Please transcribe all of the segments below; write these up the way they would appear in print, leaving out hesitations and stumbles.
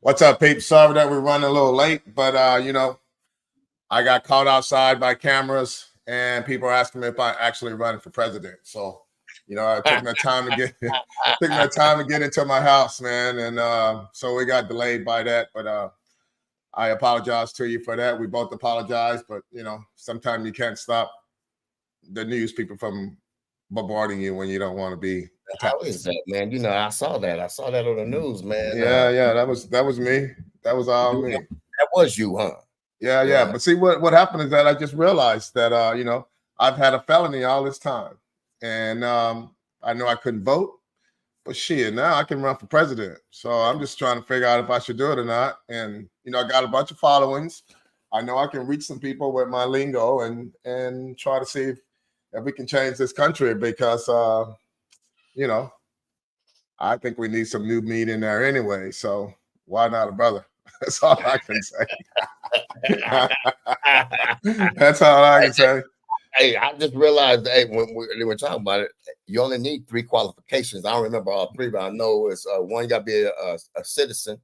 What's up, Pete? Sorry that we're running a little late, but I got caught outside by cameras and people are asking me if I actually running for president. So, I took my time to get took my time to get into my house, man, and so we got delayed by that. But I apologize to you for that. We both apologize, but sometimes you can't stop the news people from bombarding you when you don't want to be How attacked. is that, man? I saw that. I saw that on the news, man. Yeah, that was me. That was all me. That was you, huh? Yeah. Yeah. But see, what happened is that I just realized that I've had a felony all this time, and I know I couldn't vote, but shit, now I can run for president. So I'm just trying to figure out if I should do it or not. And I got a bunch of followings. I know I can reach some people with my lingo and try to see if we can change this country because you know I think we need some new meat in there anyway. So why not a brother? That's all I can say. That's all I can say. Hey, I just realized, hey, when they were talking about it, you only need 3 qualifications. I don't remember all 3, but I know it's one, you got to be a citizen.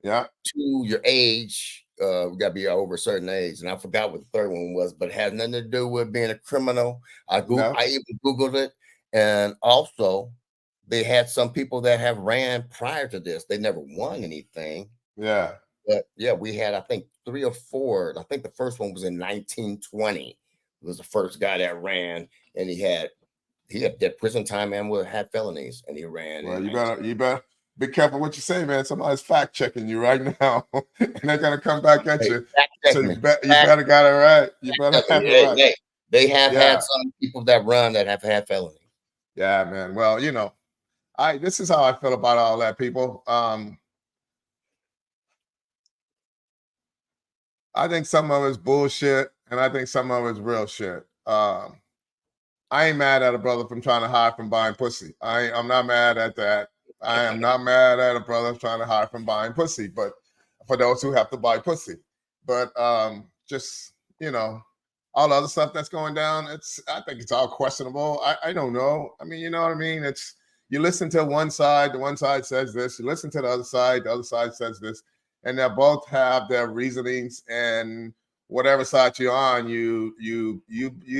Yeah. 2, your age. You got to be over a certain age, and I forgot what the 3rd one was, but it has nothing to do with being a criminal. I even googled it, and also they had some people that have ran prior to this. They never won anything. Yeah. But yeah, we had, I think, 3 or 4. I think the first one was in 1920. It was the first guy that ran, and he had that prison time and had felonies, and he ran. Well, you better be careful what you say, man. Somebody's fact checking you right now, and they're gonna come back at you. So you better got it right. You better have it right. They have had some people that run that have had felonies. Yeah, man. Well, this is how I feel about all that, people. I think some of it's bullshit, and I think some of it's real shit. I ain't mad at a brother from trying to hide from buying pussy. I'm not mad at that. I am not mad at a brother trying to hide from buying pussy, but for those who have to buy pussy. But just all the other stuff that's going down, I think it's all questionable. I don't know. I mean, you know what I mean? It's you listen to one side, the one side says this, you listen to the other side says this, and they both have their reasonings, and whatever side you're on, you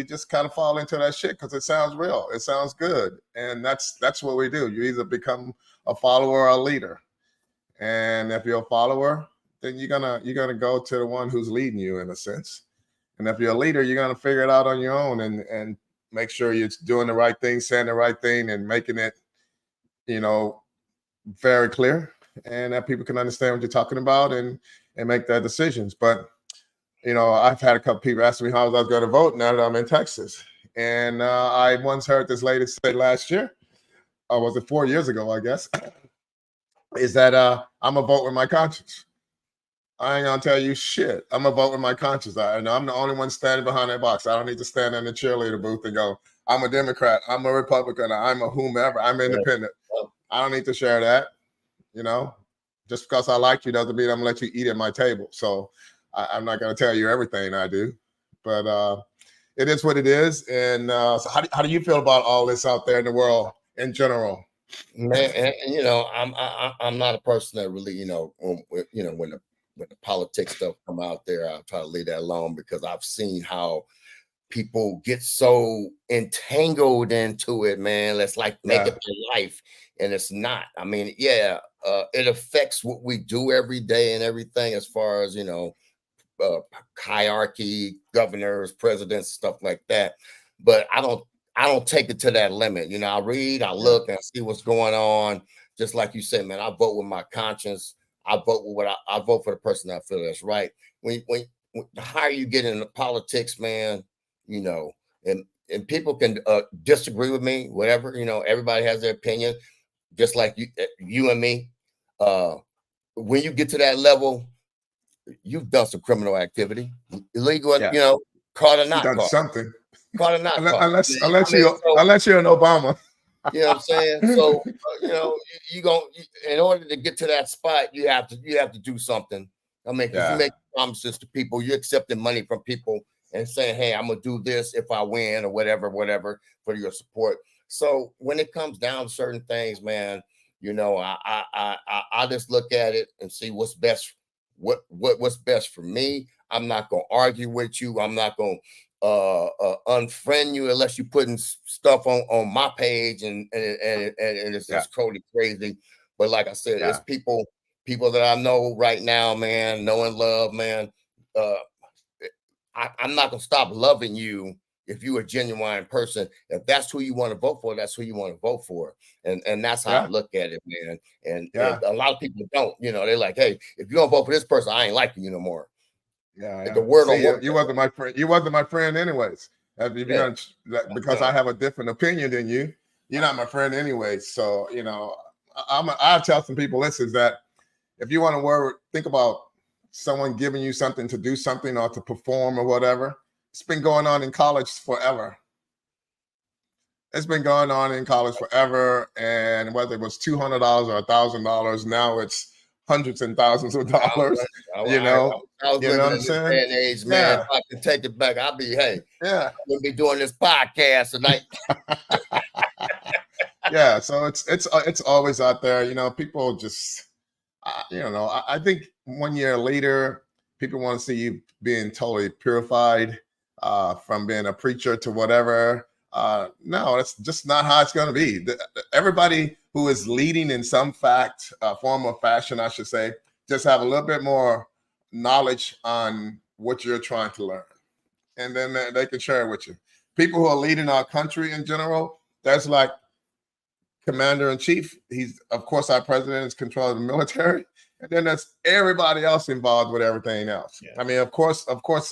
just kind of fall into that shit because it sounds real, it sounds good, and that's what we do. You either become a follower or a leader, and if you're a follower, then you're gonna go to the one who's leading you in a sense, and if you're a leader, you're gonna figure it out on your own and make sure you're doing the right thing, saying the right thing, and making it very clear, and that people can understand what you're talking about and make their decisions. But I've had a couple people ask me how I was going to vote now that I'm in Texas. And I once heard this lady say last year, or was it 4 years ago, I guess, is that I'm going to vote with my conscience. I ain't going to tell you shit. I'm going to vote with my conscience. I'm the only one standing behind that box. I don't need to stand in the cheerleader booth and go, I'm a Democrat, I'm a Republican, I'm a whomever, I'm independent. I don't need to share that. Just because I like you doesn't mean I'm going to let you eat at my table. So I'm not going to tell you everything I do, but it is what it is. And so how do you feel about all this out there in the world in general? Man, and, I'm not a person that really, when the politics stuff come out there, I try to leave that alone because I've seen how people get so entangled into it, man. Let's make it their life, and it's not. I mean, it affects what we do every day and everything as far as hierarchy, governors, presidents, stuff like that. But I don't take it to that limit. I read, I look, and see what's going on. Just like you said, man, I vote with my conscience. I vote with I vote for the person that I feel that's right. When the higher you get into politics, man, and people can disagree with me, whatever. Everybody has their opinion, just like you and me. When you get to that level, you've done some criminal activity, illegal, caught or not done caught. Something. Caught or not caught. Unless you're an Obama. You know what I'm saying? So in order to get to that spot, you have to do something. I mean, because you make promises to people, you're accepting money from people and saying, hey, I'm gonna do this if I win or whatever for your support. So when it comes down to certain things, man, You know, I just look at it and see what's best. What's best for me. I'm not gonna argue with you. I'm not gonna unfriend you unless you're putting stuff on my page and it's just totally crazy. But like I said, it's people that I know right now, man, know and love, man. I'm not gonna stop loving you if you're a genuine person. If that's who you want to vote for, that's who you want to vote for. And that's how I look at it, man. And a lot of people don't, you know, they're like, hey, if you don't vote for this person, I ain't liking you no more. The word you wasn't my friend. You wasn't my friend anyways. Because I have a different opinion than you. You're not my friend anyway. So, you know, I'll tell some people, listen, that if you want to think about someone giving you something to do something or to perform or whatever, it's been going on in college forever. It's been going on in college forever. And whether it was $200 or $1,000, now it's hundreds and thousands of dollars. I was living in this day and age, man. If I can take it back, I'll be, I'm gonna be doing this podcast tonight. So it's always out there. You know, people just, I think when you're a leader, people want to see you being totally purified from being a preacher to whatever. No, it's just not how it's going to be. Everybody who is leading in some form or fashion, I should say, just have a little bit more knowledge on what you're trying to learn. And then they can share it with you. People who are leading our country in general, that's like commander-in-chief. He's, of course, our president is controlling the military. And then there's everybody else involved with everything else. I mean, of course,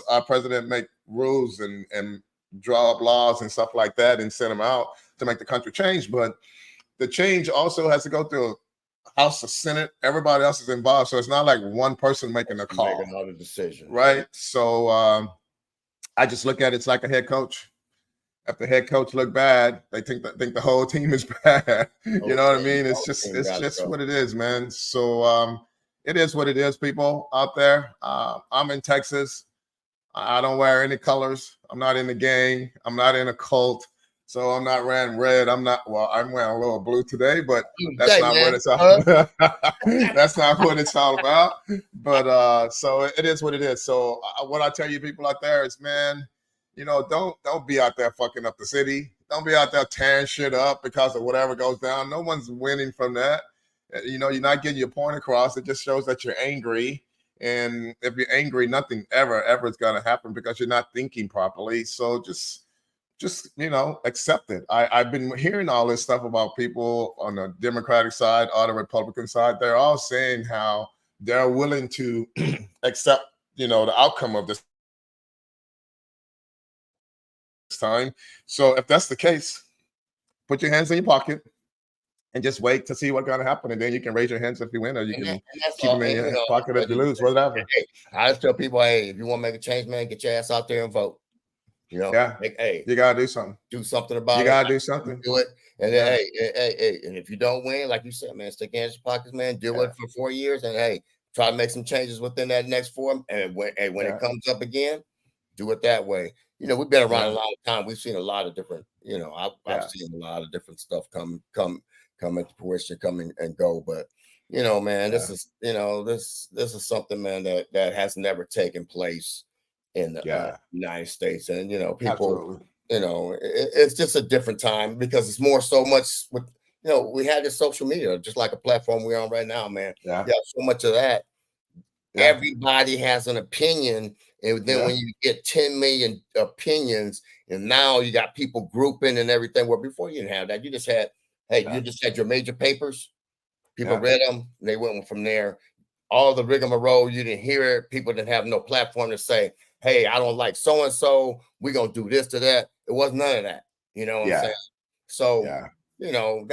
our president make rules and draw up laws and stuff like that and send them out to make the country change. But the change also has to go through House or Senate. Everybody else is involved. So it's not like one person making a call. Making all the decisions. Right. So I just look at it's like a head coach. If the head coach look bad, they think the whole team is bad. You know what I mean? It's just what it is, man. So it is what it is, people out there. I'm in Texas. I don't wear any colors. I'm not in the gang. I'm not in a cult. So I'm not wearing red. I'm wearing a little blue today, but that's not what it's all about. That's not what it's all about. But so it is what it is. So what I tell you people out there is, man, you know, don't be out there fucking up the city. Don't be out there tearing shit up because of whatever goes down. No one's winning from that. You know, you're not getting your point across. It just shows that you're angry. And if you're angry, nothing ever is going to happen because you're not thinking properly. So just you know, accept it. I've been hearing all this stuff about people on the Democratic side or the Republican side. They're all saying how they're willing to accept, you know, the outcome of this time. So if that's the case, put your hands in your pocket and just wait to see what's going to happen. And then you can raise your hands if you win, or you can keep them in your pocket if you lose, whatever. Hey, I just tell people, hey, if you want to make a change, man, get your ass out there and vote. You know, you gotta do something. Do something about it. You gotta do something. Do it. And then hey, and if you don't win, like you said, man, stick your hands in your pockets, man. Do it for 4 years, and hey, try to make some changes within that next 4. And when it comes up again, do it that way. You know, we've been around a long time. We've seen a lot of different. You know, I've seen a lot of different stuff come into fruition, come and go. But you know, man, this is this is something, man, that has never taken place in the United States. And you know, people, you know, it's just a different time because it's more so much with, you know, we had this social media, just like a platform we're on right now, man. Yeah, so much of that. Everybody has an opinion, and then when you get 10 million opinions, and now you got people grouping and everything, where before you didn't have that. You just had, you just had your major papers, people read them, and they went from there. All the rigmarole, you didn't hear it. People didn't have no platform to say, hey, I don't like so and so, we're gonna do this to that. It was none of that. You know what I'm saying? So you know,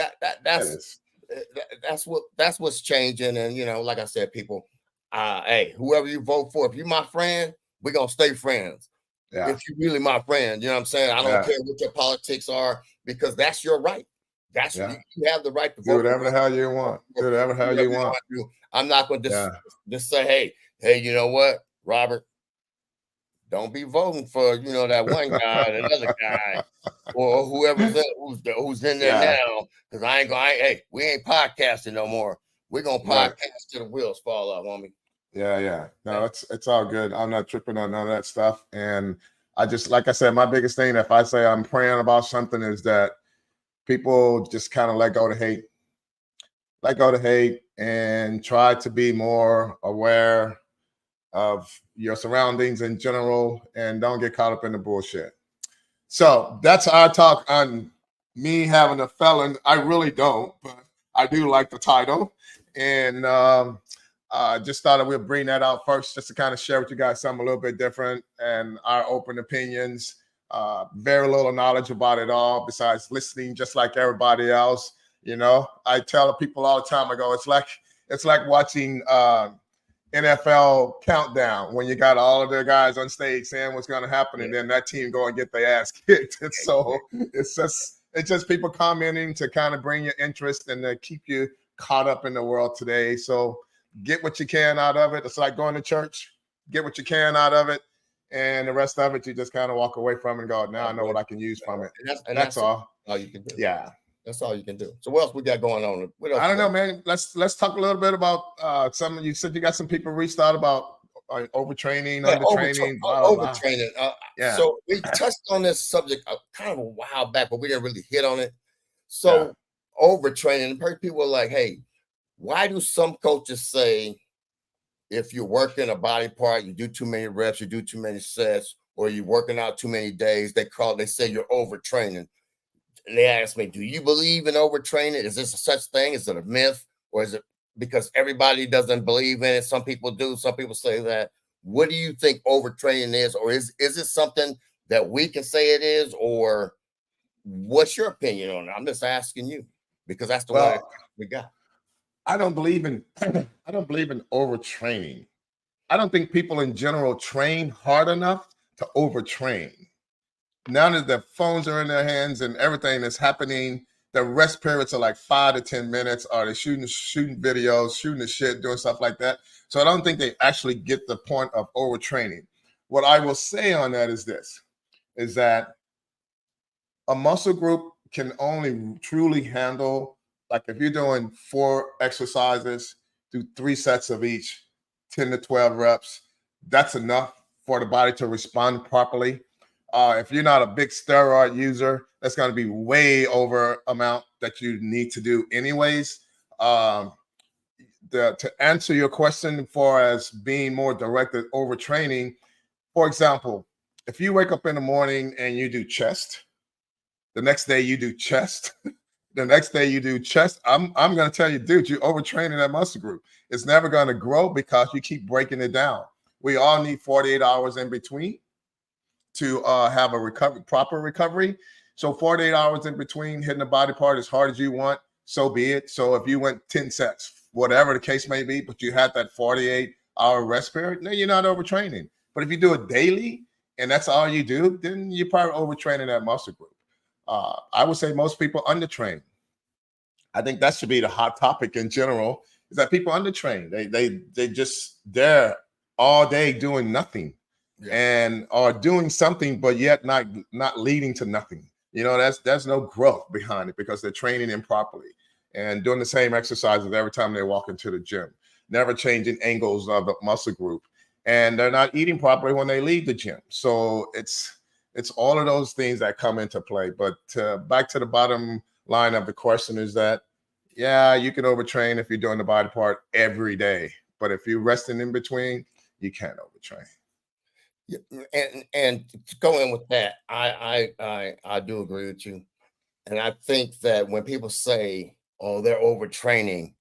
that's what's changing. And you know, like I said, people, hey, whoever you vote for, if you're my friend, we're gonna stay friends. If you're really my friend, you know what I'm saying? I don't care what your politics are, because that's your right. That's you have the right to vote. Do whatever the hell you want. Do whatever the hell you want. I'm not gonna just say, hey, you know what, Robert? don't be voting for, you know, that one guy, that other guy, or who's in there Yeah, now. Because hey, we ain't podcasting no more. We're gonna right. podcast till the wheels fall off, homie. Yeah. No, it's all good. I'm not tripping on none of that stuff. And I just, like I said, my biggest thing, if I say I'm praying about something, is that people just kind of let go to hate and try to be more aware of your surroundings in general and don't get caught up in the bullshit. So that's our talk on me having a felon. I really don't, but I do like the title. And just thought I would bring that out first just to kind of share with you guys something a little bit different and our open opinions. Very little knowledge about it all besides listening just like everybody else. You know, I tell people all the time, I go, it's like watching NFL countdown when you got all of their guys on stage saying what's going to happen, and then that team go and get their ass kicked. And so it's just people commenting to kind of bring your interest and to keep you caught up in the world today. So get what you can out of it. It's like going to church. Get what you can out of it, and the rest of it you just kind of walk away from and go, now I know what I can use from it. That's all. All you can do. Yeah. That's all you can do. So what else we got going on? What else I don't know, man. Let's talk a little bit about some. You said you got some people reached out about overtraining, undertraining, overtraining. Yeah. So we touched on this subject kind of a while back, but we didn't really hit on it. So overtraining. People are like, "Hey, why do some coaches say if you're working a body part, you do too many reps, you do too many sets, or you're working out too many days? They say you're overtraining." And they asked me, do you believe in overtraining? Is this a such thing? Is it a myth? Or is it because everybody doesn't believe in it? Some people do. Some people say that. What do you think overtraining is? Or is it something that we can say it is? Or what's your opinion on it? I'm just asking you because that's the one we got. I don't believe in overtraining. I don't think people in general train hard enough to overtrain. Now that the phones are in their hands and everything that's happening, the rest periods are like 5 to 10 minutes, or they're shooting videos, shooting the shit, doing stuff like that. So I don't think they actually get the point of overtraining. What I will say on that is this, is that a muscle group can only truly handle, like if you're doing 4 exercises, do 3 sets of each, 10 to 12 reps, that's enough for the body to respond properly. If you're not a big steroid user, that's going to be way over amount that you need to do anyways. To answer your question for as being more directed overtraining, for example, if you wake up in the morning and you do chest, the next day you do chest, the next day you do chest, I'm going to tell you, dude, you're overtraining that muscle group. It's never going to grow because you keep breaking it down. We all need 48 hours in between to have a proper recovery. So 48 hours in between hitting the body part as hard as you want, so be it. So if you went 10 sets, whatever the case may be, but you had that 48-hour rest period, no, you're not overtraining. But if you do it daily and that's all you do, then you're probably overtraining that muscle group. I would say most people undertrain. I think that should be the hot topic in general, is that people undertrain. They just there all day doing nothing. And are doing something, but yet not leading to nothing. You know, there's no growth behind it because they're training improperly and doing the same exercises every time they walk into the gym, never changing angles of the muscle group, and they're not eating properly when they leave the gym. So it's all of those things that come into play. But back to the bottom line of the question is that, yeah, you can overtrain if you're doing the body part every day, but if you're resting in between, you can't overtrain. And to go in with that, I do agree with you. And I think that when people say, oh, they're overtraining,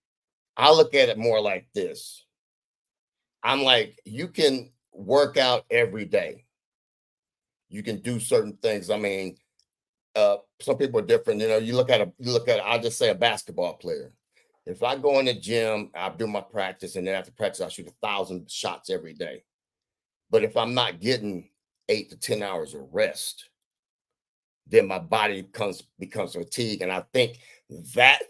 I look at it more like this. I'm like, you can work out every day. You can do certain things. I mean, some people are different. You know, you look at I'll just say a basketball player. If I go in the gym, I do my practice, and then after practice, I shoot 1,000 shots every day. But if I'm not getting 8 to 10 hours of rest, then my body becomes fatigued. And I think that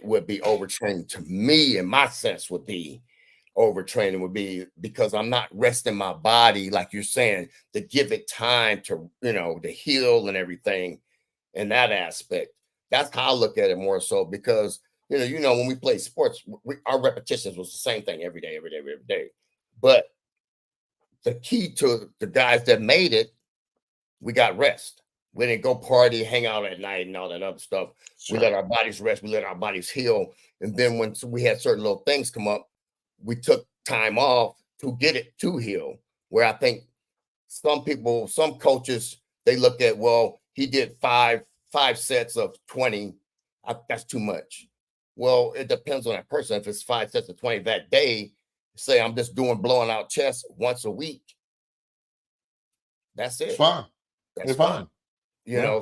would be overtraining to me, and my sense would be, overtraining would be because I'm not resting my body, like you're saying, to give it time to, to heal and everything in that aspect. That's how I look at it more so because, when we play sports, our repetitions was the same thing every day. But the key to the guys that made it, we got rest. We didn't go party, hang out at night and all that other stuff. Sure. We let our bodies rest. We let our bodies heal. And then when we had certain little things come up, we took time off to get it to heal. Where I think some people, some coaches, they look at, well, he did five sets of 20. That's too much. Well, it depends on that person. If it's 5 sets of 20 that day, say I'm just blowing out chest once a week. That's it. It's fine. That's fine.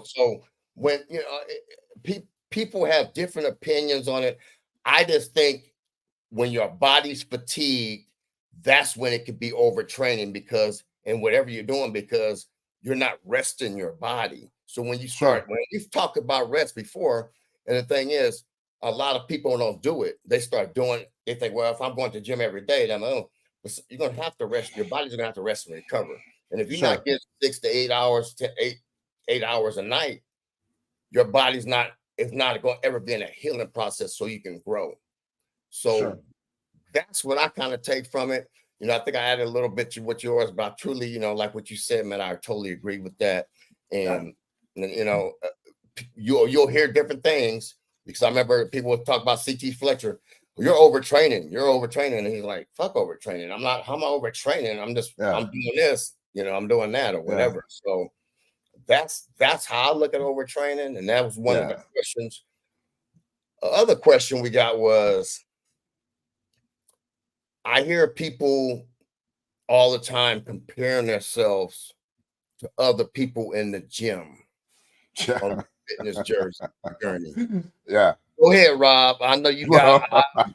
So when, people have different opinions on it. I just think when your body's fatigued, that's when it could be overtraining and whatever you're doing, because you're not resting your body. So when you start, when we've talked about rest before, and the thing is, a lot of people don't do it. They start doing it. They think, well, if I'm going to the gym every day, then you're going to have to rest. Your body's going to have to rest and recover. And if you're not getting 6 to 8 hours to 8 hours a night, your body's not going to ever be in a healing process so you can grow. So that's what I kind of take from it. I think I added a little bit to what yours, but I truly, like what you said, man, I totally agree with that. And you'll hear different things, because I remember people would talk about CT Fletcher. You're overtraining. And he's like, fuck overtraining. How am I overtraining? I'm doing this, I'm doing that or whatever. So that's how I look at overtraining. And that was one of the questions. Other question we got was, I hear people all the time comparing themselves to other people in the gym on the fitness journey. Yeah. Go ahead, Rob. I know you got.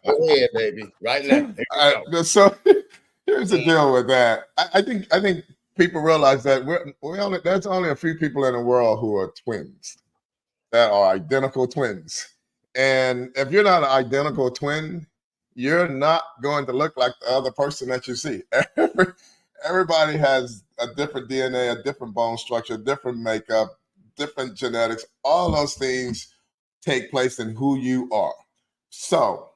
Go ahead, baby. Right now. So here's the deal with that. I think people realize that there's only a few people in the world who are twins, that are identical twins. And if you're not an identical twin, you're not going to look like the other person that you see. Everybody has a different DNA, a different bone structure, different makeup, different genetics. All those things take place in who you are. So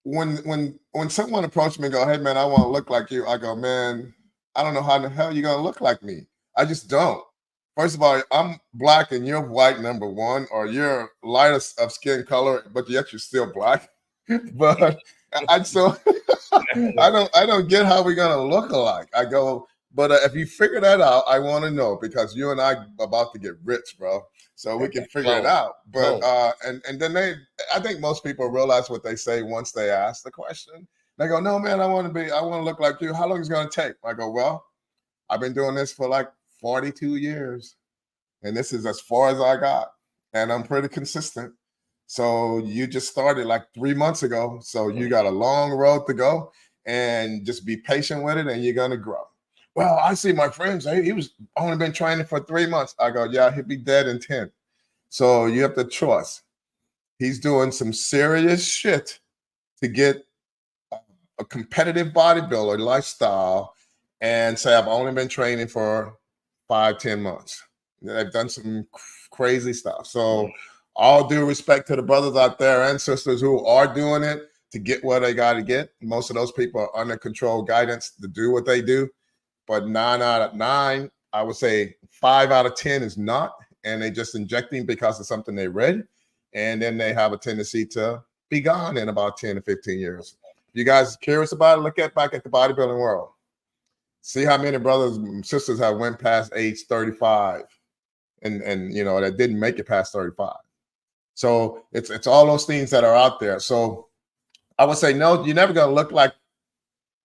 when someone approaches me and go, hey man, I want to look like you, I go, man, I don't know how the hell you're gonna look like me. I just don't. First of all, I'm black and you're white, number one, or you're lighter of skin color, but yet you're still black. But I don't get how we're gonna look alike. I go, but if you figure that out, I want to know, because you and I are about to get rich, bro. So we can figure it out. But and then I think most people realize what they say once they ask the question. They go, no man, I want to look like you. How long is it gonna take? I go, well, I've been doing this for like 42 years, and this is as far as I got, and I'm pretty consistent. So you just started like 3 months ago, so you got a long road to go, and just be patient with it, and you're gonna grow. Well, I see my friends, he was only been training for 3 months. I go, yeah, he'll be dead in 10. So you have to trust. He's doing some serious shit to get a competitive bodybuilder lifestyle, and say, I've only been training for 5-10 months. They've done some crazy stuff. So all due respect to the brothers out there and sisters who are doing it to get where they got to get. Most of those people are under controlled guidance to do what they do. But 9 out of 9, I would say 5 out of 10 is not. And they just injecting because of something they read. And then they have a tendency to be gone in about 10 to 15 years. If you guys are curious about it, look back at the bodybuilding world. See how many brothers and sisters have went past age 35 and that didn't make it past 35. So it's all those things that are out there. So I would say, no, you're never going to look like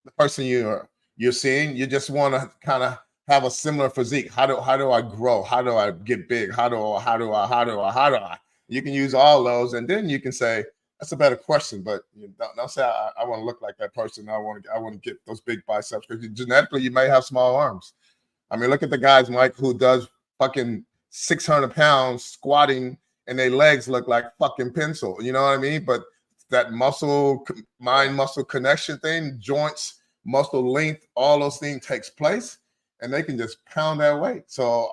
the person you're seeing. You just want to kind of have a similar physique. How do I grow? How do I get big? How do I? You can use all those, and then you can say, that's a better question, but don't say I want to look like that person. I want to get those big biceps, because genetically you may have small arms. I mean, look at the guys, Mike, who does fucking 600 pounds squatting, and their legs look like fucking pencil. You know what I mean? But that muscle, mind muscle connection thing, joints, muscle length, all those things takes place, and they can just pound that weight. So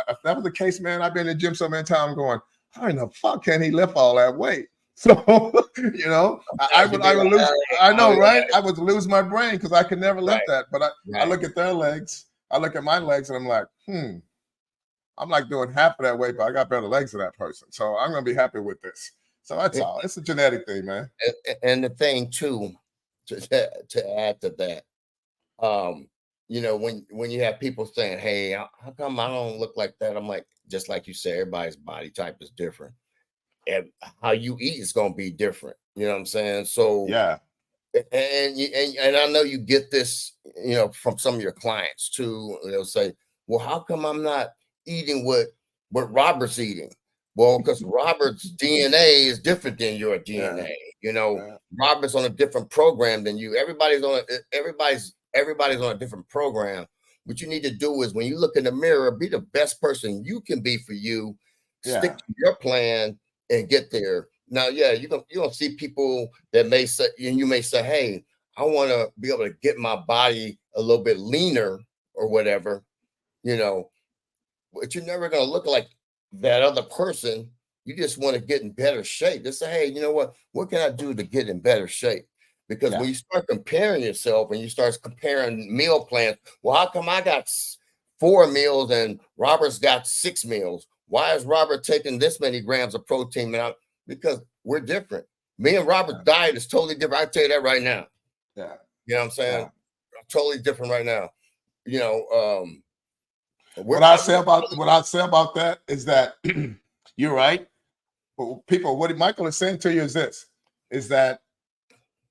if that was the case, man, I've been in the gym so many times going, how in the fuck can he lift all that weight? So, I would lose, I know, right? I would lose my brain because I could never lift that. But I look at their legs, I look at my legs, and I'm like, I'm like doing half of that weight, but I got better legs than that person. So I'm going to be happy with this. So that's all. It's a genetic thing, man. And the thing too, to add to that, when you have people saying, hey, how come I don't look like that? I'm like, just like you said, everybody's body type is different. And how you eat is going to be different. You know what I'm saying? So yeah. And I know you get this, from some of your clients too. They'll say, well, how come I'm not eating what Robert's eating? Well, because Robert's DNA is different than your DNA. Robert's on a different program than you. Everybody's on a different program. What you need to do is when you look in the mirror, be the best person you can be for you. Stick to your plan and get there. Now, you're gonna see people that may say, and you may say, hey, I want to be able to get my body a little bit leaner or whatever, but you're never gonna look like that other person. You just want to get in better shape. Just say, hey, you know what can I do to get in better shape? Because when you start comparing yourself and you start comparing meal plans, well, how come I got 4 meals and Robert's got 6 meals? Why is Robert taking this many grams of protein? Because we're different. Me and Robert's diet is totally different. I tell you that right now. Yeah. You know what I'm saying? Totally different right now. What I say about that is that you're right. But people, what Michael is saying to you is this: is that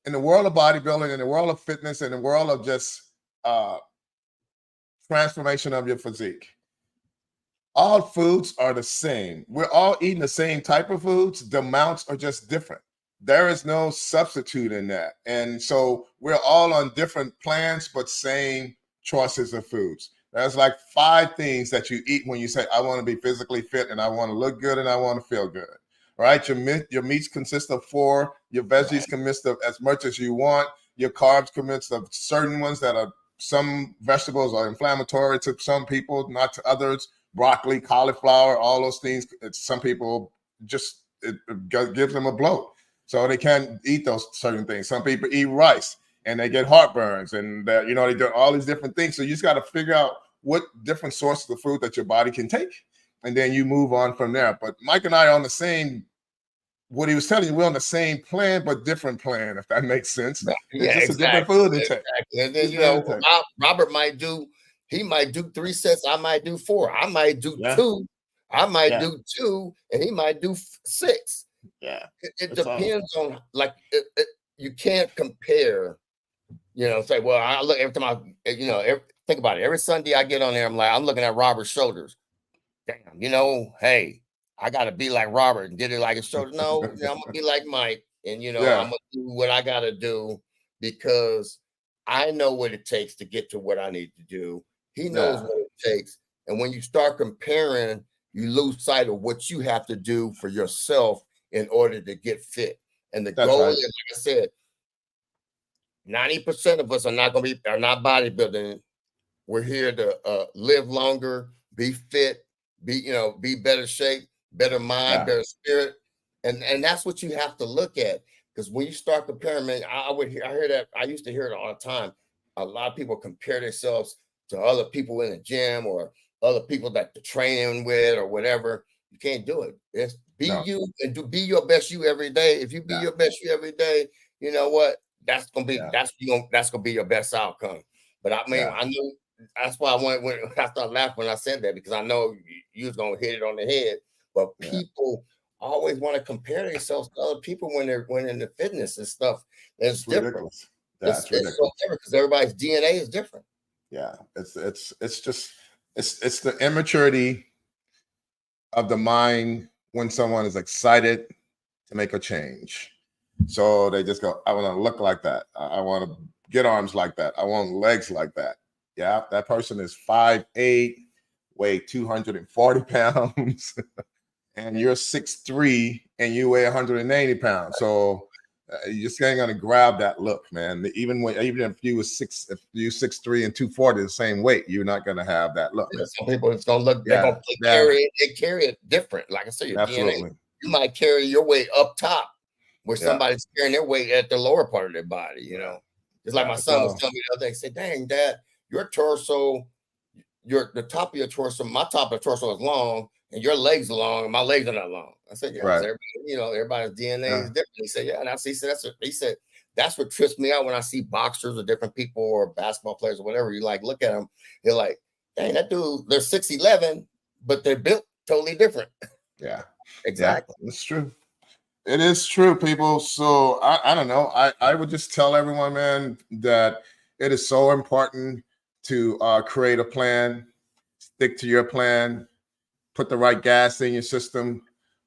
in the world of bodybuilding, in the world of fitness, in the world of just transformation of your physique, all foods are the same. We're all eating the same type of foods. The amounts are just different. There is no substitute in that. And so we're all on different plans, but same choices of foods. There's like 5 things that you eat when you say, I want to be physically fit and I want to look good and I want to feel good. Right? Your meats consist of 4. Your veggies consist of as much as you want. Your carbs consist of certain ones that are, some vegetables are inflammatory to some people, not to others. Broccoli, cauliflower, all those things. Some people just, it gives them a bloat. So they can't eat those certain things. Some people eat rice and they get heartburns and they do all these different things. So you just got to figure out what different sources of food that your body can take. And then you move on from there. But Mike and I are on the same, what he was telling you, we're on the same plan, but different plan, if that makes sense. It's just a different food to take. And then, Robert might do 3 sets. I might do 4. I might do 2. I might do 2, and he might do 6. Yeah. It depends on, like, you can't compare, say, well, I look every time think about it. Every Sunday I get on there, I'm looking at Robert's shoulders. Damn, hey, I got to be like Robert and get it like his shoulder. No, I'm going to be like Mike. And, I'm going to do what I got to do because I know what it takes to get to what I need to do. He knows what it takes. And when you start comparing, you lose sight of what you have to do for yourself in order to get fit. And the goal is, like I said, 90% of us are not bodybuilding. We're here to live longer, be fit, be better shape, better mind, better spirit. And that's what you have to look at. Because when you start comparing, man, I hear that. I used to hear it all the time. A lot of people compare themselves to other people in the gym or other people that they're training with or whatever. You can't do it. It's you and be your best you every day. If you be your best you every day, you know what? That's gonna be your best outcome. But I mean, I knew that's why I started laughing when I said that, because I know you was gonna hit it on the head. But people always want to compare themselves to other people when in the fitness and stuff. It's different. Ridiculous. It's ridiculous. So different because everybody's DNA is different. Yeah, it's the immaturity of the mind when someone is excited to make a change. So they just go, I want to look like that. I want to get arms like that. I want legs like that. Yeah, that person is 5'8", weigh 240 pounds, and you're 6'3", and you weigh 180 pounds. So You just ain't gonna grab that look, man. Even if you was 6'3" and 240 the same weight, you're not gonna have that look. Yeah, some people it's gonna look. Yeah, They carry it different. Like I said, your absolutely. DNA. You might carry your weight up top, where Yeah. somebody's carrying their weight at the lower part of their body. You know, it's like my son was telling me the other day. He said, "Dang, Dad, your torso, the top of your torso, my top of the torso is long, and your legs are long, and my legs are not long." I said, "Yeah, Right. everybody's DNA is different." He said, "Yeah," and he said that's what trips me out when I see boxers or different people or basketball players or whatever. You like look at them, you're like, "Dang, that dude, they're 6'11", but they're built totally different." Yeah, exactly. Yeah, it's true. It is true, people. So I don't know. I would just tell everyone, man, that it is so important to create a plan, stick to your plan, put the right gas in your system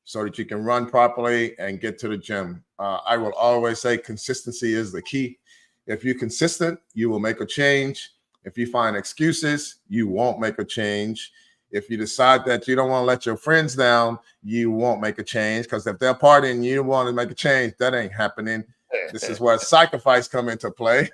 so that you can run properly and get to the gym. I will always say consistency is the key. If you're consistent, you will make a change. If you find excuses, you won't make a change. If you decide that you don't want to let your friends down, you won't make a change, because if they're partying and you want to make a change, that ain't happening. This is where sacrifice come into play.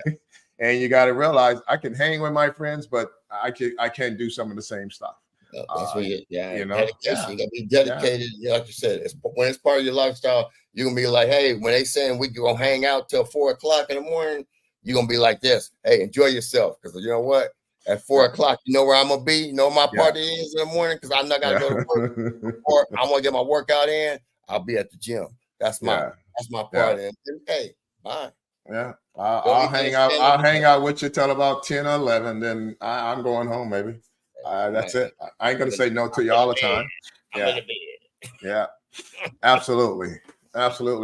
And you got to realize I can hang with my friends, but I can't do some of the same stuff. That's what dedication. Yeah. You gotta be dedicated. Yeah. Like you said, when it's part of your lifestyle, you're gonna be like, hey, when they saying we gonna hang out till 4 o'clock in the morning, you're gonna be like this. Hey, enjoy yourself, because you know what? At 4 o'clock, you know where I'm gonna be. You know my party is in the morning, because I know gotta go to work. Or I'm gonna get my workout in. I'll be at the gym. That's my party. And hey, bye. Yeah, I'll hang out. I'll hang out with you till about 10 or 11. Then I'm going home, maybe. That's it. I ain't gonna say no to you all the time. I'm in the bed. Yeah, absolutely,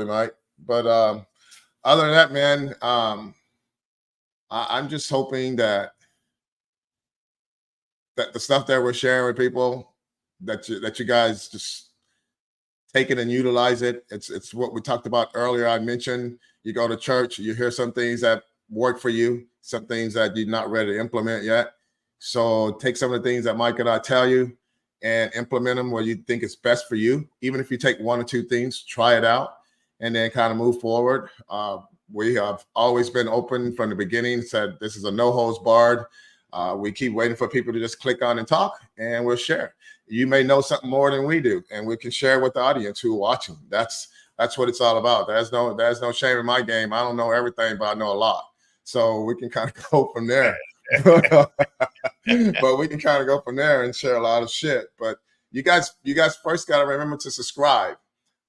Mike. But other than that, man, I'm just hoping that the stuff that we're sharing with people, that you guys just take it and utilize it. It's what we talked about earlier. I mentioned you go to church, you hear some things that work for you, some things that you're not ready to implement yet. So take some of the things that Mike and I tell you and implement them where you think it's best for you. Even if you take 1 or 2 things, try it out, and then kind of move forward. We have always been open from the beginning, said this is a no holds barred. We keep waiting for people to just click on and talk, and we'll share. You may know something more than we do, and we can share with the audience who are watching. That's what it's all about. There's no shame in my game. I don't know everything, but I know a lot. So we can kind of go from there. But we can kind of go from there and share a lot of shit. But you guys first got to remember to subscribe.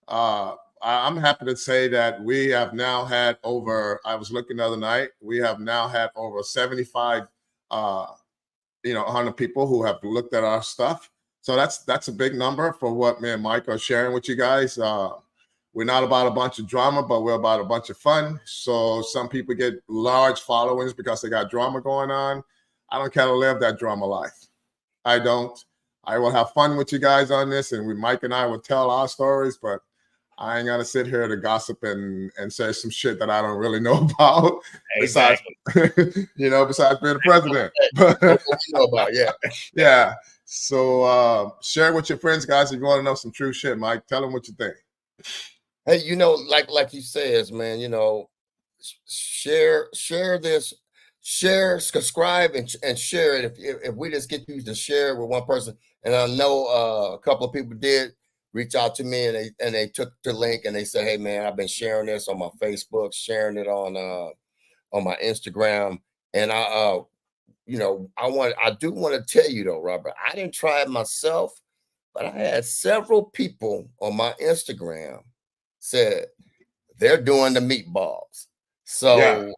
I'm happy to say that we have now had over, I was looking the other night, we have now had over 75 100 people who have looked at our stuff. So that's a big number for what me and Mike are sharing with you guys. We're not about a bunch of drama, but we're about a bunch of fun. So some people get large followings because they got drama going on. I don't care to live that drama life. I don't. I will have fun with you guys on this, and Mike and I will tell our stories, but I ain't gonna sit here to gossip and say some shit that I don't really know about. Exactly. Besides being the president. What we know about, yeah. So share with your friends, guys, if you want to know some true shit. Mike, tell them what you think. Hey, like you says, man, share this, subscribe and share it. If we just get you to share it with one person, and I know a couple of people did reach out to me, and they took the link and they said, hey man, I've been sharing this on my Facebook, sharing it on my Instagram, and I do want to tell you though, Robert, I didn't try it myself, but I had several people on my Instagram said they're doing the meatballs. So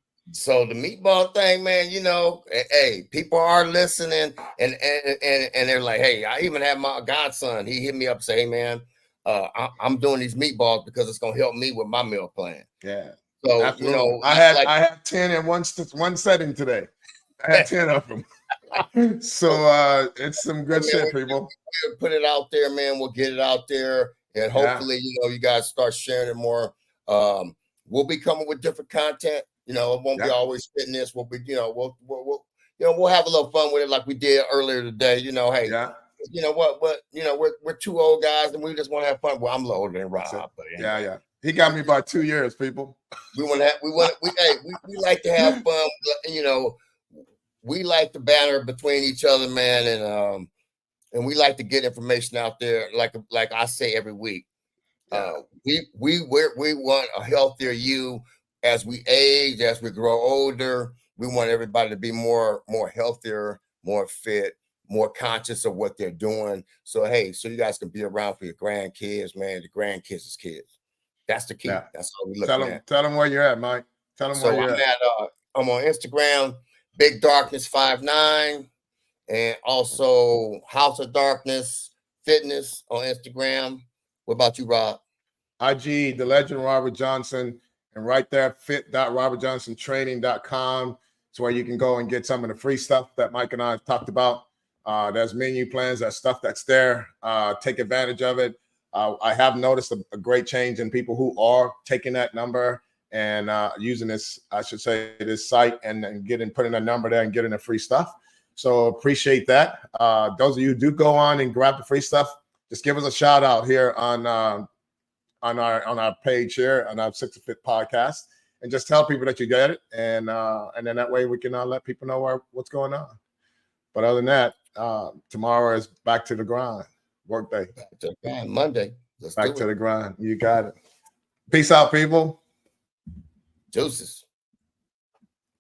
the meatball thing, man, hey, people are listening, and they're like, hey, I even have my godson. He hit me up and say, hey man, I'm doing these meatballs because it's gonna help me with my meal plan. Yeah. So absolutely. I had 10 in one setting today. I had 10 of them. So it's some good shit, people. We'll put it out there, man. We'll get it out there, and hopefully, you guys start sharing it more. We'll be coming with different content. It won't be always fitness. We'll be, we'll have a little fun with it like we did earlier today. Hey, you know what? We're 2 old guys and we just want to have fun. Well, I'm older than Rob, but He got me by 2 years, people. We like to have fun. You know, we like to banter between each other, man, and we like to get information out there. Like I say every week, we want a healthier you as we age, as we grow older. We want everybody to be more healthier, more fit, more conscious of what they're doing. So hey, so you guys can be around for your grandkids, man. The grandkids' kids. That's the key. Yeah. That's all we looking at. Tell them where you're at, Mike. Tell them So where you're at. I'm on Instagram, Big Darkness 59, and also House of Darkness Fitness on Instagram. What about you, Rob? IG, the legend Robert Johnson, and right there, fit.robertjohnsontraining.com. It's where you can go and get some of the free stuff that Mike and I have talked about. There's menu plans, there's stuff that's there. Take advantage of it. I have noticed a great change in people who are taking that number and using this, I should say, this site and putting a number there and getting the free stuff. So appreciate that. Those of you who do go on and grab the free stuff, just give us a shout out here on our page here on our 60 Fit podcast, and just tell people that you get it, and then that way we can let people know what's going on. But other than that, tomorrow is back to the grind, work day. Back to the grind, Monday. Back to the grind. You got it. Peace out, people. Deuces.